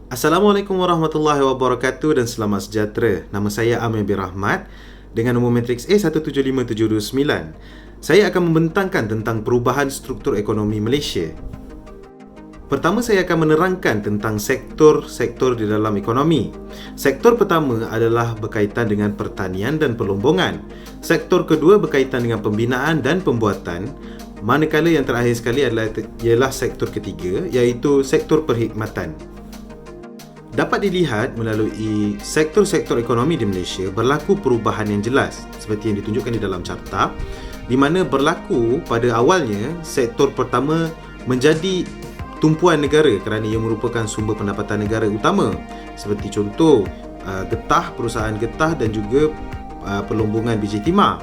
Assalamualaikum warahmatullahi wabarakatuh dan selamat sejahtera. Nama saya Amir bin Rahmat dengan nombor matriks A175729. Saya akan membentangkan tentang perubahan struktur ekonomi Malaysia. Pertama, saya akan menerangkan tentang sektor-sektor di dalam ekonomi. Sektor pertama adalah berkaitan dengan pertanian dan pelombongan. Sektor kedua berkaitan dengan pembinaan dan pembuatan. Manakala yang terakhir sekali ialah sektor ketiga, iaitu sektor perkhidmatan. Dapat dilihat melalui sektor-sektor ekonomi di Malaysia berlaku perubahan yang jelas seperti yang ditunjukkan di dalam carta, di mana berlaku pada awalnya sektor pertama menjadi tumpuan negara kerana ia merupakan sumber pendapatan negara utama, seperti contoh getah, perusahaan getah dan juga pelombongan biji timah.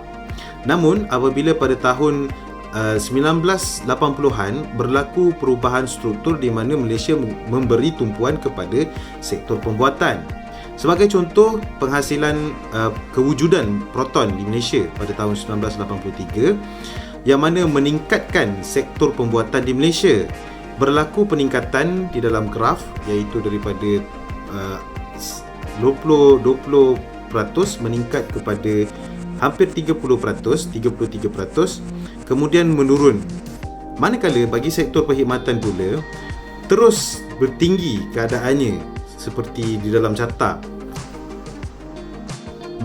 Namun apabila pada tahun 1980-an berlaku perubahan struktur di mana Malaysia memberi tumpuan kepada sektor pembuatan. Sebagai contoh, penghasilan kewujudan proton di Malaysia pada tahun 1983 yang mana meningkatkan sektor pembuatan di Malaysia. Berlaku peningkatan di dalam graf iaitu daripada 20% meningkat kepada hampir 30%, 33%, kemudian menurun. Manakala bagi sektor perkhidmatan pula terus bertinggi keadaannya seperti di dalam carta.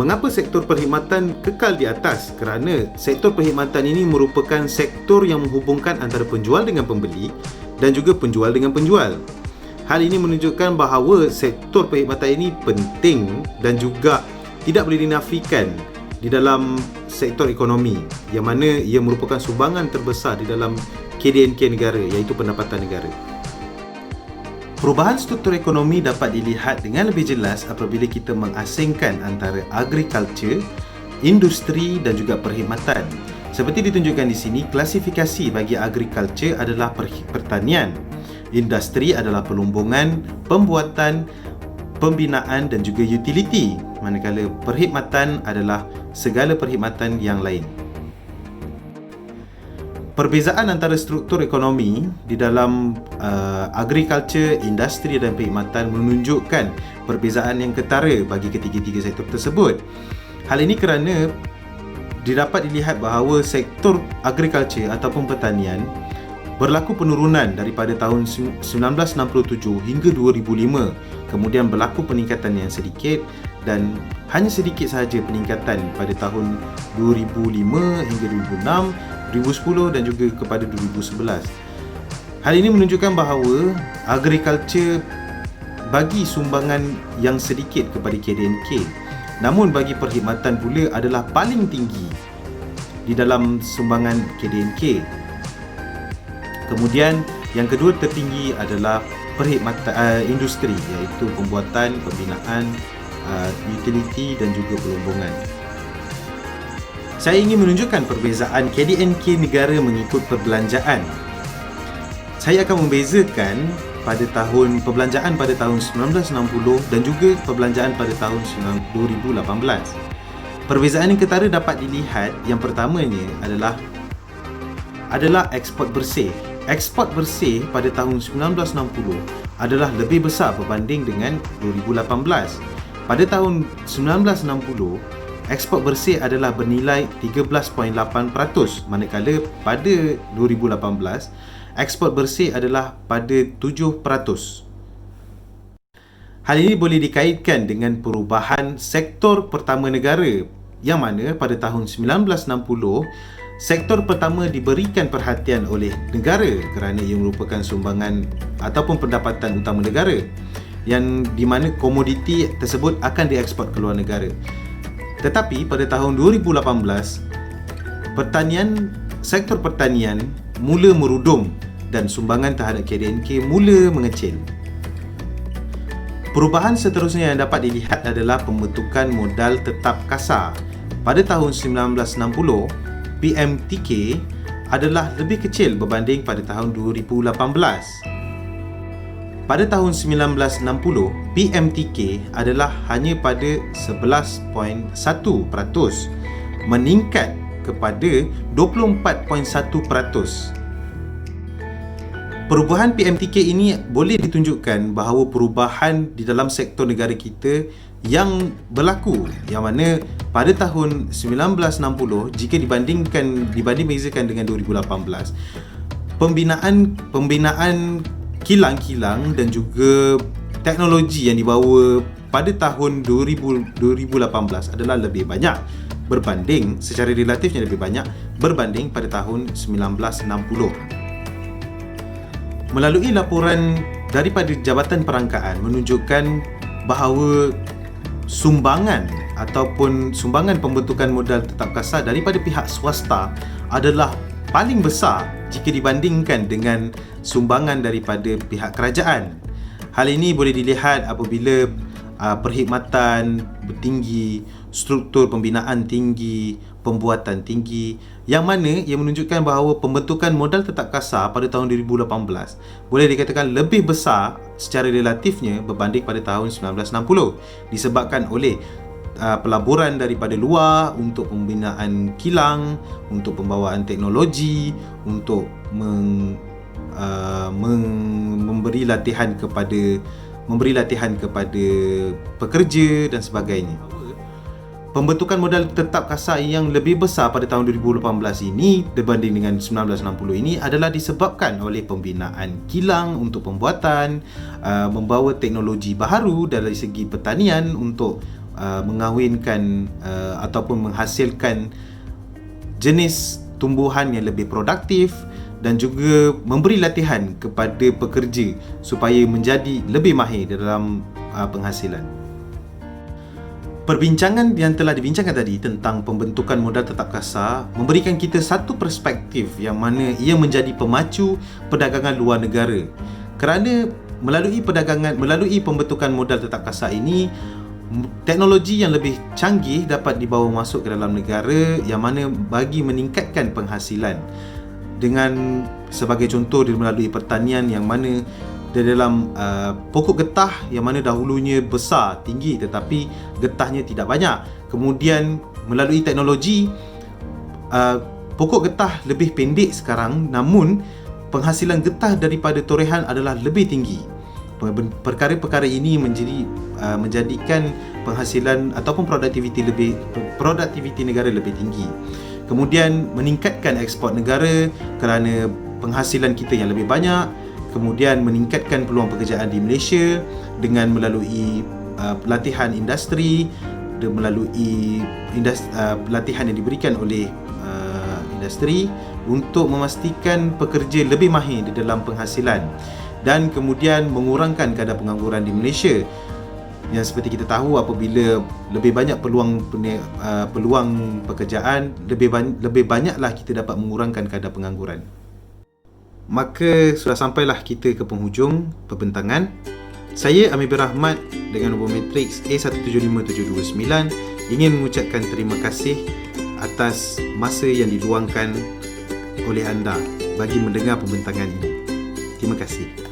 Mengapa sektor perkhidmatan kekal di atas? Kerana sektor perkhidmatan ini merupakan sektor yang menghubungkan antara penjual dengan pembeli dan juga penjual dengan penjual. Hal ini menunjukkan bahawa sektor perkhidmatan ini penting dan juga tidak boleh dinafikan di dalam sektor ekonomi yang mana ia merupakan sumbangan terbesar di dalam KDNK negara iaitu pendapatan negara. Perubahan struktur ekonomi dapat dilihat dengan lebih jelas apabila kita mengasingkan antara agriculture, industri dan juga perkhidmatan. Seperti ditunjukkan di sini, klasifikasi bagi agriculture adalah pertanian, industri adalah pelombongan, pembuatan, pembinaan dan juga utility, manakala perkhidmatan adalah segala perkhidmatan yang lain. Perbezaan antara struktur ekonomi di dalam agriculture, industri dan perkhidmatan menunjukkan perbezaan yang ketara bagi ketiga-tiga sektor tersebut. Hal ini kerana didapat dilihat bahawa sektor agriculture ataupun pertanian berlaku penurunan daripada tahun 1967 hingga 2005. Kemudian berlaku peningkatan yang sedikit dan hanya sedikit sahaja peningkatan pada tahun 2005 hingga 2006, 2010 dan juga kepada 2011. Hal ini menunjukkan bahawa agriculture bagi sumbangan yang sedikit kepada KDNK. Namun bagi perkhidmatan pula adalah paling tinggi di dalam sumbangan KDNK. Kemudian yang kedua tertinggi adalah perkhidmatan industri iaitu pembuatan, pembinaan, utility dan juga pelombongan. Saya ingin menunjukkan perbezaan KDNK negara mengikut perbelanjaan. Saya akan membezakan pada tahun perbelanjaan pada tahun 1960 dan juga perbelanjaan pada tahun 2018. Perbezaan yang ketara dapat dilihat. Yang pertamanya adalah ekspor bersih. Ekspor bersih pada tahun 1960 adalah lebih besar berbanding dengan 2018. Pada tahun 1960, ekspor bersih adalah bernilai 13.8%, manakala pada 2018, ekspor bersih adalah pada 7%. Hal ini boleh dikaitkan dengan perubahan sektor pertama negara yang mana pada tahun 1960 sektor pertama diberikan perhatian oleh negara kerana ia merupakan sumbangan ataupun pendapatan utama negara yang di mana komoditi tersebut akan dieksport ke luar negara. Tetapi pada tahun 2018 sektor pertanian mula merudum dan sumbangan terhadap KDNK mula mengecil. Perubahan seterusnya yang dapat dilihat adalah pembentukan modal tetap kasar. Pada tahun 1960, PMTK adalah lebih kecil berbanding pada tahun 2018. Pada tahun 1960, PMTK adalah hanya pada 11.1%, meningkat kepada 24.1%. Perubahan PMTK ini boleh ditunjukkan bahawa perubahan di dalam sektor negara kita yang berlaku, yang mana pada tahun 1960 jika dibanding-bezakan dengan 2018, pembinaan kilang-kilang dan juga teknologi yang dibawa pada tahun 2018 adalah lebih banyak berbanding, secara relatifnya lebih banyak berbanding pada tahun 1960. Melalui laporan daripada Jabatan Perangkaan menunjukkan bahawa sumbangan pembentukan modal tetap kasar daripada pihak swasta adalah paling besar jika dibandingkan dengan sumbangan daripada pihak kerajaan. Hal ini boleh dilihat apabila perkhidmatan bertinggi, struktur pembinaan tinggi, pembuatan tinggi, yang mana ia menunjukkan bahawa pembentukan modal tetap kasar pada tahun 2018 boleh dikatakan lebih besar secara relatifnya berbanding pada tahun 1960 disebabkan oleh pelaburan daripada luar untuk pembinaan kilang, untuk pembawaan teknologi, untuk memberi latihan kepada pekerja dan sebagainya. Pembentukan modal tetap kasar yang lebih besar pada tahun 2018 ini berbanding dengan 1960 ini adalah disebabkan oleh pembinaan kilang untuk pembuatan, membawa teknologi baharu dari segi pertanian untuk mengawinkan ataupun menghasilkan jenis tumbuhan yang lebih produktif, dan juga memberi latihan kepada pekerja supaya menjadi lebih mahir dalam penghasilan. Perbincangan yang telah dibincangkan tadi tentang pembentukan modal tetap kasar memberikan kita satu perspektif yang mana ia menjadi pemacu perdagangan luar negara. Kerana melalui pembentukan modal tetap kasar ini, teknologi yang lebih canggih dapat dibawa masuk ke dalam negara yang mana bagi meningkatkan penghasilan. Dengan sebagai contoh melalui pertanian yang mana di dalam pokok getah yang mana dahulunya besar, tinggi tetapi getahnya tidak banyak. Kemudian melalui teknologi pokok getah lebih pendek sekarang namun penghasilan getah daripada torehan adalah lebih tinggi. Perkara-perkara ini menjadikan penghasilan ataupun produktiviti negara lebih tinggi. Kemudian meningkatkan ekspor negara kerana penghasilan kita yang lebih banyak. Kemudian meningkatkan peluang pekerjaan di Malaysia dengan melalui pelatihan industri, dan melalui pelatihan yang diberikan oleh industri untuk memastikan pekerja lebih mahir di dalam penghasilan, dan kemudian mengurangkan kadar pengangguran di Malaysia. Yang seperti kita tahu, apabila lebih banyak peluang pekerjaan, lebih banyaklah kita dapat mengurangkan kadar pengangguran. Maka sudah sampailah kita ke penghujung pembentangan. Saya Amir Rahmat dengan nombor matriks A175729 ingin mengucapkan terima kasih atas masa yang diluangkan oleh anda bagi mendengar pembentangan ini. Terima kasih.